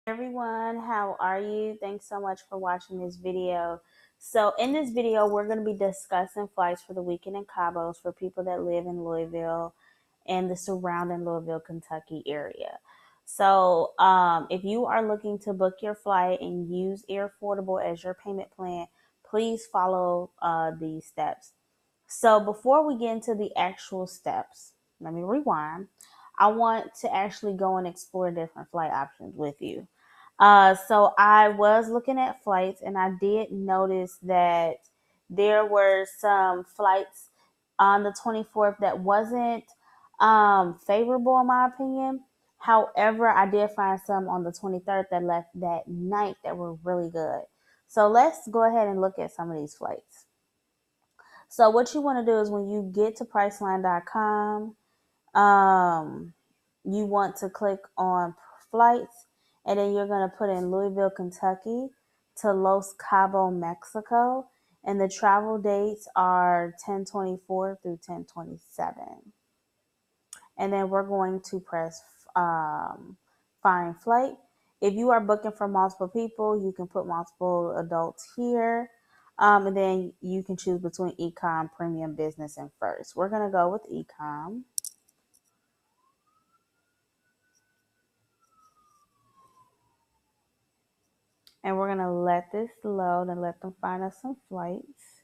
Everyone, how are you? Thanks so much for watching this video. So in this video, we're going to be discussing flights for the weekend in Cabos for people that live in Louisville and the surrounding Louisville, Kentucky area. So if you are looking to book your flight and use Air Affordable as your payment plan, please follow these steps. So before we get into the actual steps, let me rewind. I want to actually go and explore different flight options with you. So I was looking at flights and I did notice that there were some flights on the 24th that wasn't favorable in my opinion. However, I did find some on the 23rd that left that night that were really good. So let's go ahead and look at some of these flights. So what you want to do is when you get to Priceline.com, you want to click on flights, and then you're going to put in Louisville, Kentucky to Los Cabos, Mexico, and the travel dates are 10/24 through 10/27. And then we're going to press find flight. If you are booking for multiple people, you can put multiple adults here. And then you can choose between econ, premium, business, and first. We're going to go with econ. And we're going to let this load and let them find us some flights.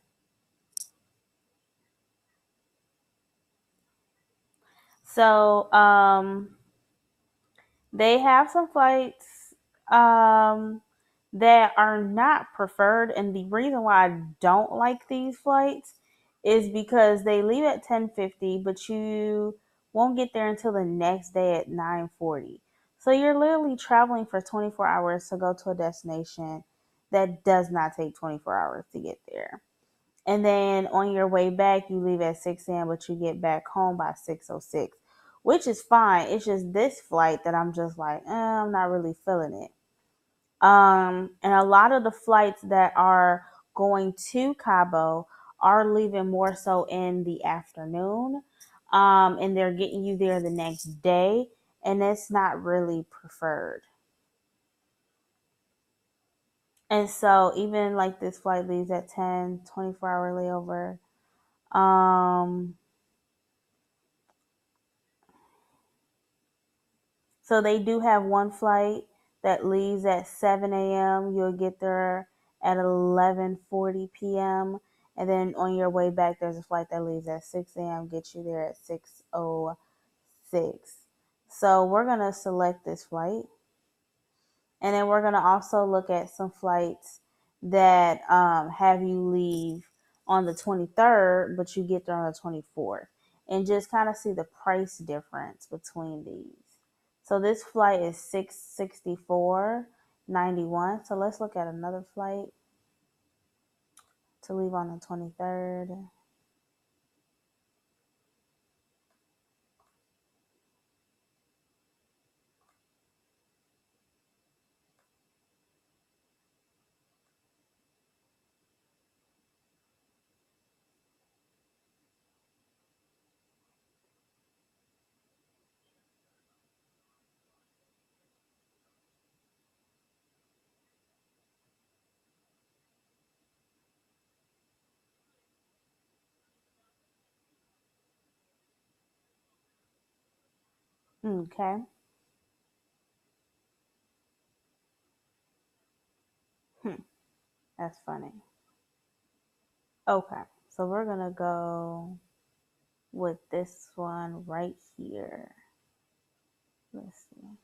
So they have some flights that are not preferred. And the reason why I don't like these flights is because they leave at 10:50, but you won't get there until the next day at 9:40. So you're literally traveling for 24 hours to go to a destination that does not take 24 hours to get there. And then on your way back, you leave at 6 a.m., but you get back home by 6:06, which is fine. It's just this flight that I'm just like, I'm not really feeling it. And a lot of the flights that are going to Cabo are leaving more so in the afternoon, and they're getting you there the next day, and it's not really preferred. And so even like this flight leaves at 10, 24-hour layover. So they do have one flight that leaves at 7 a.m. You'll get there at 11:40 p.m. And then on your way back, there's a flight that leaves at 6 a.m. Gets you there at 6:06. So we're going to select this flight. And then we're going to also look at some flights that have you leave on the 23rd, but you get there on the 24th. And just kind of see the price difference between these. So this flight is $664.91. So let's look at another flight to leave on the 23rd. Okay. That's funny. Okay. So we're going to go with this one right here. Let's see.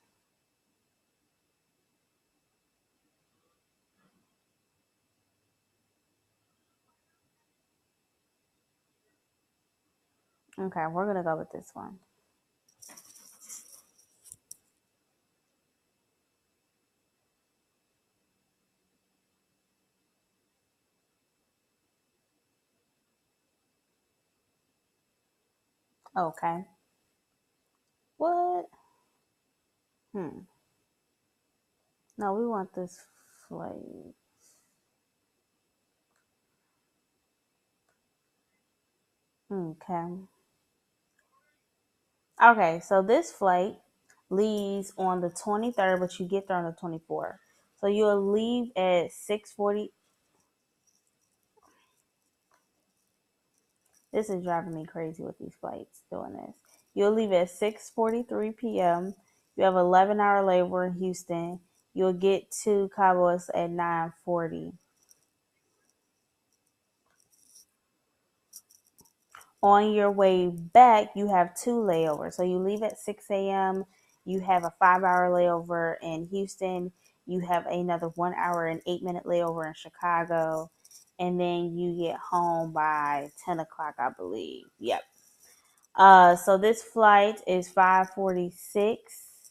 Okay, we're going to go with this one. Okay. What? Hmm. No, we want this flight. Okay. Okay, so this flight leaves on the 23rd, but you get there on the 24th. So you'll leave at 6:40. This is driving me crazy with these flights doing this. You'll leave at 6:43 p.m. You have 11-hour layover in Houston. You'll get to Cabos at 9:40. On your way back, you have two layovers. So you leave at 6 a.m. You have a 5-hour layover in Houston. You have another 1 hour and 8-minute layover in Chicago. And then you get home by 10 o'clock, I believe. Yep. So this flight is 546,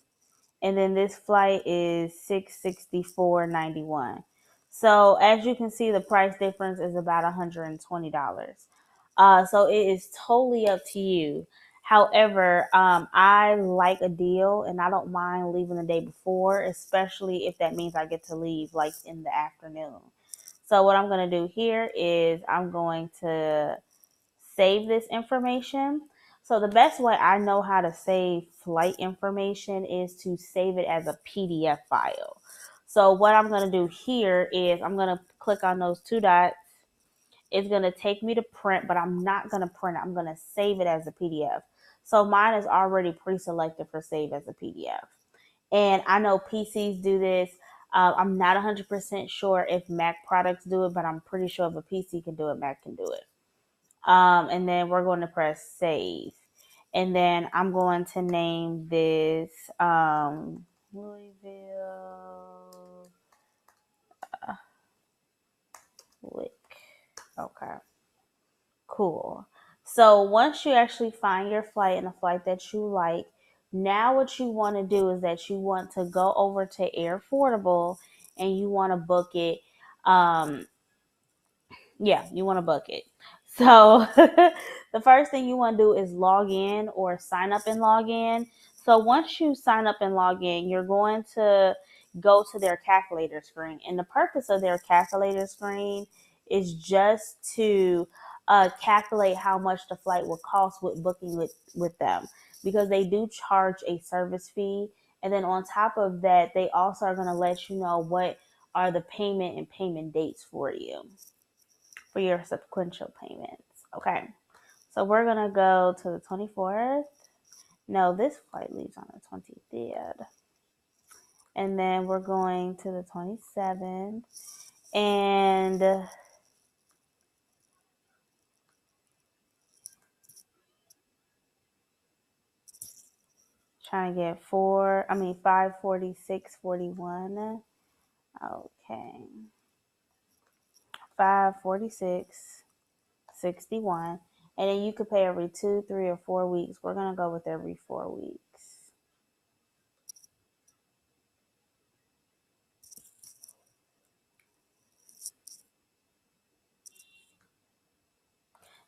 and then this flight is 664.91. So as you can see, the price difference is about $120. So it is totally up to you. However, I like a deal, and I don't mind leaving the day before, especially if that means I get to leave like in the afternoon. So what I'm going to do here is I'm going to save this information. So the best way I know how to save flight information is to save it as a PDF file. So what I'm going to do here is I'm going to click on those two dots. It's going to take me to print, but I'm not going to print it. I'm going to save it as a PDF. So mine is already pre-selected for save as a PDF. And I know PCs do this. I'm not 100% sure if Mac products do it, but I'm pretty sure if a PC can do it, Mac can do it. And then we're going to press save. And then I'm going to name this Louisville Lick. Okay, cool. So once you actually find your flight and a flight that you like, now what you want to do is that you want to go over to Air Affordable and you want to book it. Yeah, you want to book it. So the first thing you want to do is log in or sign up and log in. So once you sign up and log in, you're going to go to their calculator screen. And the purpose of their calculator screen is just to calculate how much the flight would cost with booking with them, because they do charge a service fee. And then on top of that, they also are going to let you know what are the payment and payment dates for you, for your sequential payments. Okay, so we're gonna go to the 24th. No, this flight leaves on the 23rd. And then we're going to the 27th. And trying to get 546.41. Okay. 546.61. And then you could pay every 2, 3, or 4 weeks. We're gonna go with every 4 weeks.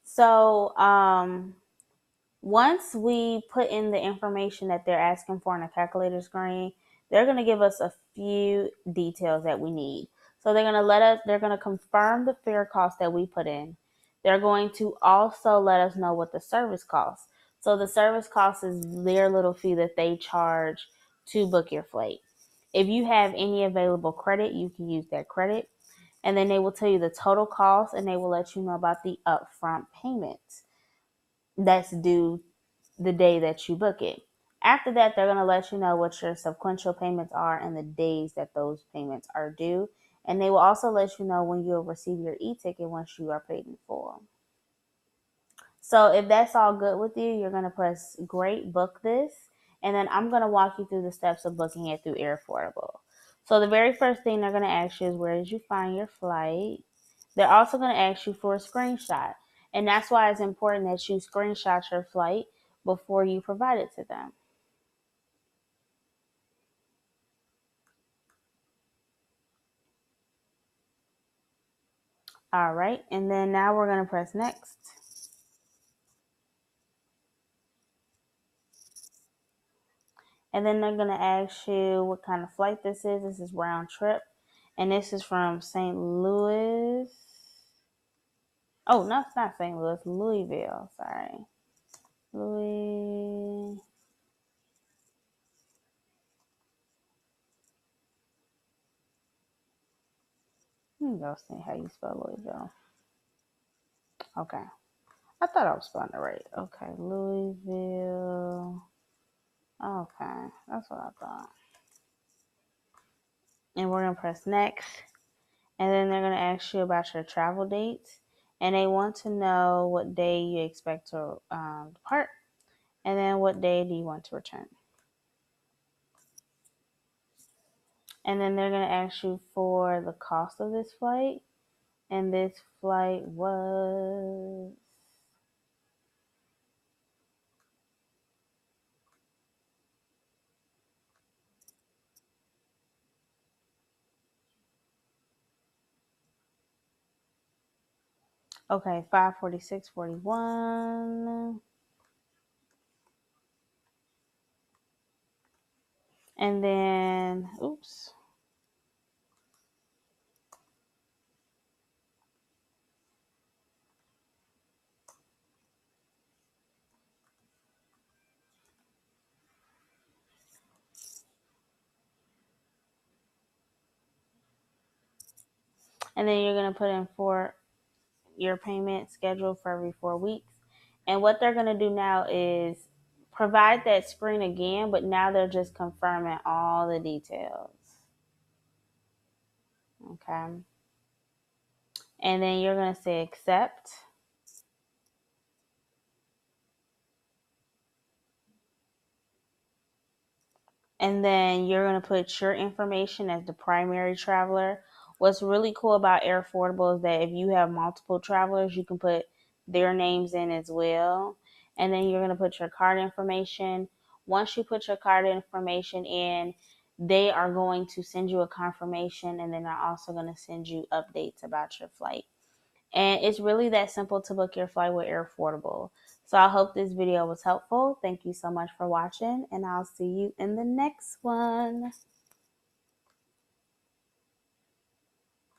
So once we put in the information that they're asking for on the calculator screen, they're going to give us a few details that we need. So they're going to confirm the fare cost that we put in. They're going to also let us know what the service costs. So the service cost is their little fee that they charge to book your flight. If you have any available credit, you can use that credit. And then they will tell you the total cost, and they will let you know about the upfront payments that's due the day that you book it. After that, they're going to let you know what your sequential payments are and the days that those payments are due. And they will also let you know when you'll receive your e-ticket once you are paid in full. So if that's all good with you, you're going to press great, book this. And then I'm going to walk you through the steps of booking it through Air Affordable. So the very first thing they're going to ask you is, where did you find your flight? They're also going to ask you for a screenshot. And that's why it's important that you screenshot your flight before you provide it to them. All right. And then now we're going to press next. And then they're going to ask you what kind of flight this is. This is round trip. And this is from St. Louis. Oh, no, it's not St. Louis. Louisville. Sorry. Let me go see how you spell Louisville. Okay. I thought I was spelling it right. Okay, Louisville. Okay, that's what I thought. And we're going to press next. And then they're going to ask you about your travel dates. And they want to know what day you expect to depart. And then what day do you want to return. And then they're going to ask you for the cost of this flight. And this flight was okay, 546.41. And then oops. And then you're going to put in for your payment schedule for every 4 weeks. And what they're going to do now is provide that screen again, but now they're just confirming all the details. Okay. And then you're going to say accept. And then you're going to put your information as the primary traveler. What's really cool about Air Affordable is that if you have multiple travelers, you can put their names in as well. And then you're going to put your card information. Once you put your card information in, they are going to send you a confirmation, and then they're also going to send you updates about your flight. And it's really that simple to book your flight with Air Affordable. So I hope this video was helpful. Thank you so much for watching, and I'll see you in the next one.